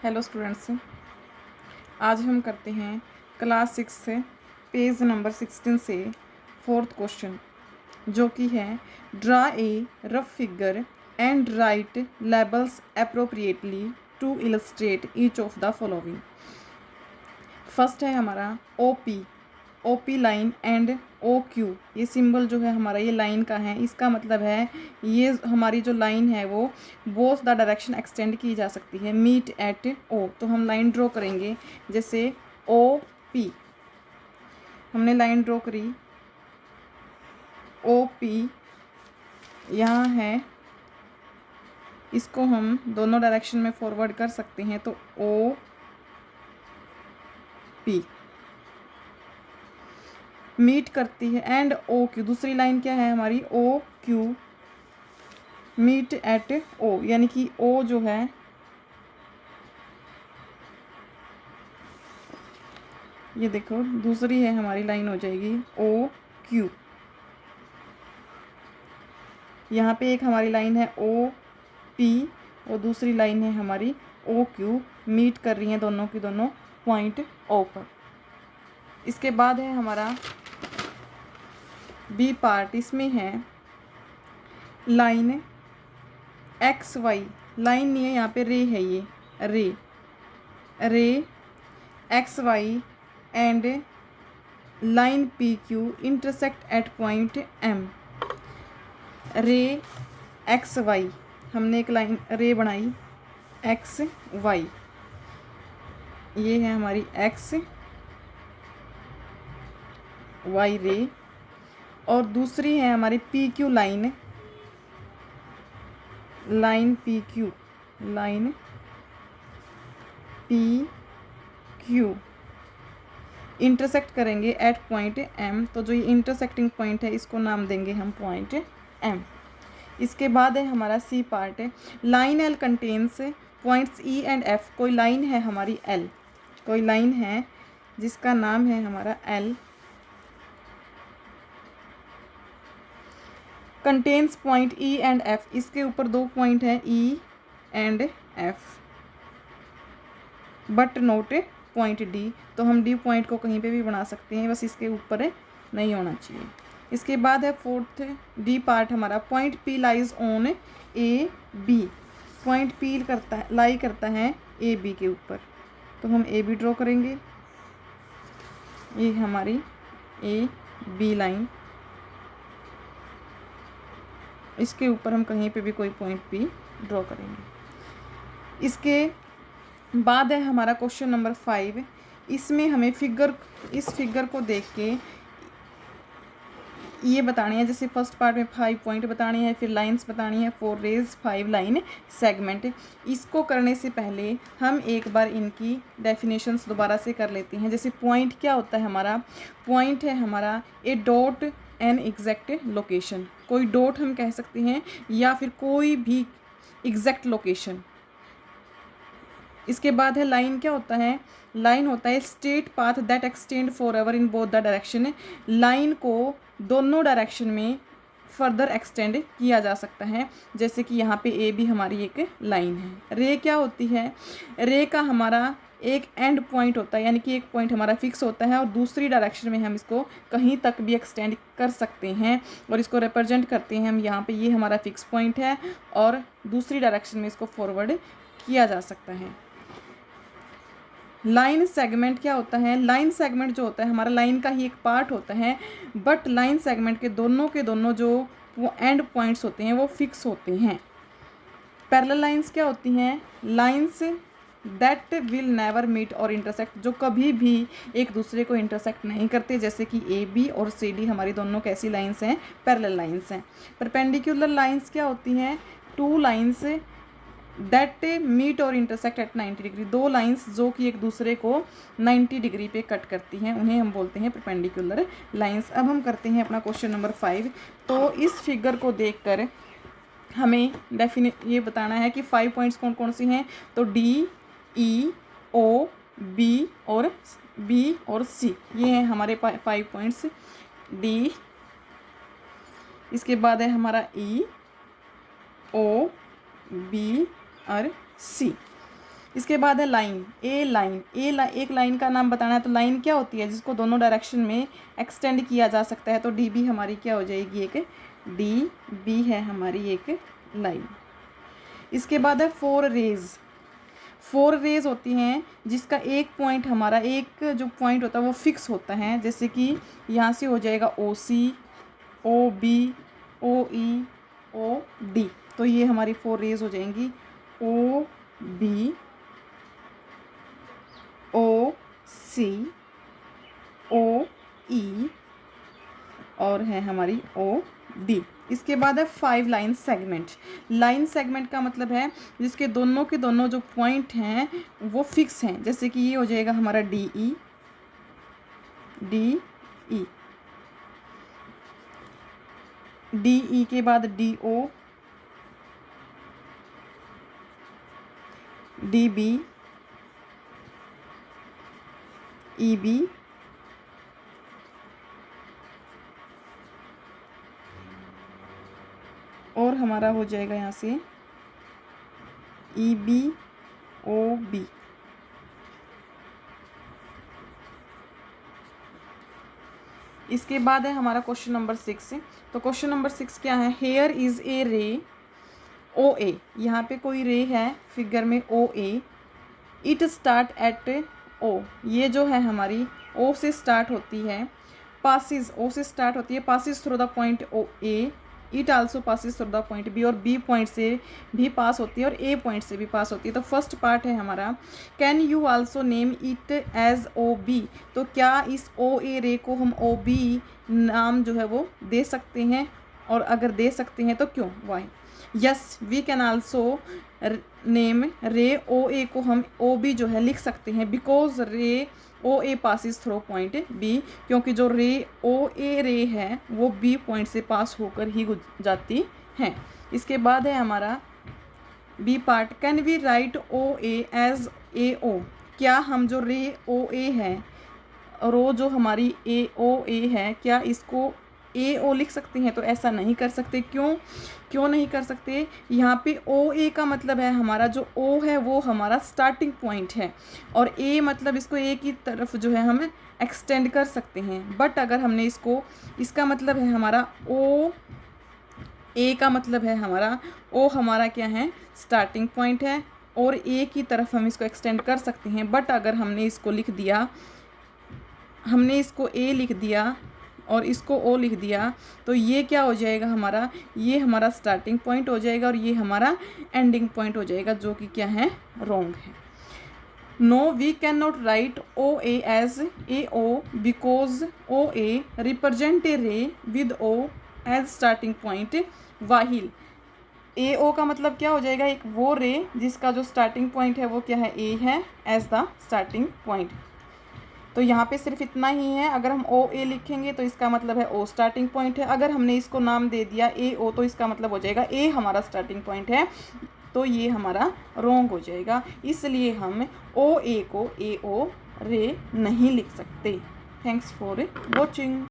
Hello students, आज हम करते हैं क्लास 6 से पेज नंबर 16 से फोर्थ क्वेश्चन, जो कि है draw a rough figure and write labels appropriately to illustrate each of the following. First है हमारा OP line and O Q. ये सिंबल जो है हमारा ये लाइन का है, इसका मतलब है ये हमारी जो लाइन है वो बोथ द डायरेक्शन एक्सटेंड की जा सकती है, मीट एट ओ। तो हम लाइन ड्रॉ करेंगे, जैसे ओ पी हमने लाइन ड्रॉ करी, ओ पी यहाँ है, इसको हम दोनों डायरेक्शन में फॉरवर्ड कर सकते हैं, तो ओ पी मीट करती है एंड ओ क्यू। दूसरी लाइन क्या है हमारी, ओ क्यू मीट एट ओ, यानी कि ओ जो है ये देखो दूसरी है हमारी लाइन हो जाएगी ओ क्यू। यहाँ पे एक हमारी लाइन है ओ पी और दूसरी लाइन है हमारी ओ क्यू, मीट कर रही हैं दोनों की दोनों पॉइंट ओ पर। इसके बाद है हमारा बी पार्ट, इसमें है लाइन एक्स वाई। लाइन नहीं है यहाँ पे, रे है, ये ray X Y and line P Q intersect at point M. Ray X Y, हमने एक लाइन रे बनाई एक्स वाई, ये है हमारी एक्स वाई रे, और दूसरी है हमारी P Q line P Q, line P Q intersect करेंगे एट पॉइंट एम। तो जो ये इंटरसेक्टिंग पॉइंट है इसको नाम देंगे हम पॉइंट एम। इसके बाद है हमारा सी पार्ट है, line L contains points E and F. कोई लाइन है हमारी एल, कोई लाइन है जिसका नाम है हमारा L, contains point E and F. इसके ऊपर दो पॉइंट है E and F, but note point D. तो हम डी पॉइंट को कहीं पे भी बना सकते हैं, बस इसके ऊपर नहीं होना चाहिए। इसके बाद है फोर्थ डी पार्ट हमारा, point P lies on A B. Point P करता है, लाई करता है ए बी के ऊपर, तो हम ए बी ड्रॉ करेंगे। ये हमारी ए बी लाइन, इसके ऊपर हम कहीं पे भी कोई पॉइंट पी ड्रॉ करेंगे। इसके बाद है हमारा क्वेश्चन नंबर 5। इसमें हमें इस फिगर को देख के ये बतानी है, जैसे फर्स्ट पार्ट में 5 पॉइंट बतानी है, फिर लाइंस बतानी है, 4 रेज 5 लाइन सेगमेंट। इसको करने से पहले हम एक बार इनकी डेफिनेशंस दोबारा से कर लेते हैं। जैसे पॉइंट क्या होता है हमारा, पॉइंट है हमारा ए डॉट एन एग्जैक्ट लोकेशन। कोई डॉट हम कह सकते हैं या फिर कोई भी एग्जैक्ट लोकेशन। इसके बाद है लाइन, क्या होता है, लाइन होता है straight path that extend for ever in both the direction. Line को दोनों डायरेक्शन में फर्दर एक्सटेंड किया जा सकता है, जैसे कि यहाँ पे ए भी हमारी एक लाइन है। रे क्या होती है, रे का हमारा एक एंड पॉइंट होता है, यानी कि एक पॉइंट हमारा फिक्स होता है और दूसरी डायरेक्शन में हम इसको कहीं तक भी एक्सटेंड कर सकते हैं और इसको रिप्रेजेंट करते हैं हम। यहाँ पे ये हमारा फिक्स पॉइंट है और दूसरी डायरेक्शन में इसको फॉरवर्ड किया जा सकता है। लाइन सेगमेंट क्या होता है, लाइन सेगमेंट जो होता है हमारा लाइन का ही एक पार्ट होता है, बट लाइन सेगमेंट के दोनों जो वो एंड पॉइंट्स होते हैं वो फिक्स होते हैं। पैरेलल लाइंस क्या होती हैं, lines that will never meet और इंटरसेक्ट, जो कभी भी एक दूसरे को इंटरसेक्ट नहीं करते, जैसे कि ए बी और सी डी हमारी दोनों कैसी लाइंस हैं, पैरेलल लाइंस हैं। परपेंडिकुलर लाइंस क्या होती हैं, 2 लाइंस दैट मीट और इंटरसेक्ट एट 90 डिग्री। 2 लाइंस जो कि एक दूसरे को 90 डिग्री पे कट करती हैं, उन्हें हम बोलते हैं परपेंडिकुलर लाइंस। अब हम करते हैं अपना क्वेश्चन नंबर 5। तो इस फिगर को देखकर हमें ये बताना है कि 5 पॉइंट्स कौन कौन सी हैं। तो डी, ई, ओ, बी और सी, ये हैं हमारे 5 पॉइंट्स। डी, इसके बाद है हमारा ई, ओ, बी और सी। इसके बाद है लाइन, एक लाइन का नाम बताना है। तो लाइन क्या होती है, जिसको दोनों डायरेक्शन में एक्सटेंड किया जा सकता है। तो डी बी हमारी क्या हो जाएगी, एक डी बी है हमारी एक लाइन। इसके बाद है फोर रेज होती हैं जिसका एक पॉइंट हमारा, एक जो पॉइंट होता है वो फिक्स होता है। जैसे कि यहाँ से हो जाएगा ओ सी, ओ बी, ओ ई, ओ डी। तो ये हमारी फोर रेज हो जाएंगी, ओ बी, ओ सी, ओ ई और है हमारी ओ डी। इसके बाद है फाइव लाइन सेगमेंट का मतलब है जिसके दोनों के दोनों जो पॉइंट हैं वो फिक्स हैं। जैसे कि ये हो जाएगा हमारा डी ई, डी ई के बाद D O, D B, E B, और हमारा हो जाएगा यहाँ से ई बी, ओ बी। इसके बाद है हमारा क्वेश्चन नंबर 6। तो क्वेश्चन नंबर 6 क्या है, हेयर इज़ ए रे ओ ए। यहाँ पे कोई रे है फिगर में ओ ए, इट स्टार्ट एट ओ। ये जो है हमारी ओ से स्टार्ट होती है, पासिस ओ से स्टार्ट होती है, passes through the point O A, it also passes through the point B. और बी पॉइंट से भी पास होती है और ए पॉइंट से भी पास होती है। तो फर्स्ट पार्ट है हमारा, can you also name it as O B. तो क्या इस ओ ए रे को हम ओ बी नाम जो है वो दे सकते हैं, और अगर दे सकते हैं तो क्यों, why. Yes we can also name ray O ए को हम ओ बी जो है लिख सकते हैं, बिकॉज रे ओ ए पासिस थ्रू पॉइंट बी। क्योंकि जो रे ओ ए रे है वो बी पॉइंट से पास होकर ही जाती हैं। इसके बाद है हमारा B part, can we write O A as A O. क्या हम जो रे ओ ए है, रो जो हमारी ए ओ ए है, क्या इसको ए ओ लिख सकते हैं। तो ऐसा नहीं कर सकते। क्यों नहीं कर सकते, यहाँ पे ओ ए का मतलब है हमारा जो ओ है वो हमारा स्टार्टिंग पॉइंट है, और ए मतलब इसको ए की तरफ जो है हम एक्सटेंड कर सकते हैं। बट अगर हमने इसका मतलब है हमारा ओ, ए का मतलब है हमारा ओ हमारा क्या है, स्टार्टिंग पॉइंट है, और ए की तरफ हम इसको एक्सटेंड कर सकते हैं। बट अगर हमने इसको ए लिख दिया और इसको ओ लिख दिया, तो ये क्या हो जाएगा हमारा, ये हमारा स्टार्टिंग पॉइंट हो जाएगा और ये हमारा एंडिंग पॉइंट हो जाएगा, जो कि क्या है, रॉन्ग है। No we can not write O A as A O, because O A represent a ray with O as starting point, while A O का मतलब क्या हो जाएगा, एक वो रे जिसका जो स्टार्टिंग पॉइंट है वो क्या है, ए है एज द स्टार्टिंग पॉइंट। तो यहाँ पे सिर्फ इतना ही है। अगर हम ओ ए लिखेंगे तो इसका मतलब है ओ स्टार्टिंग पॉइंट है। अगर हमने इसको नाम दे दिया ए ओ तो इसका मतलब हो जाएगा ए हमारा स्टार्टिंग पॉइंट है, तो ये हमारा रॉन्ग हो जाएगा। इसलिए हम ओ ए को ए ओ रे नहीं लिख सकते। Thanks for watching.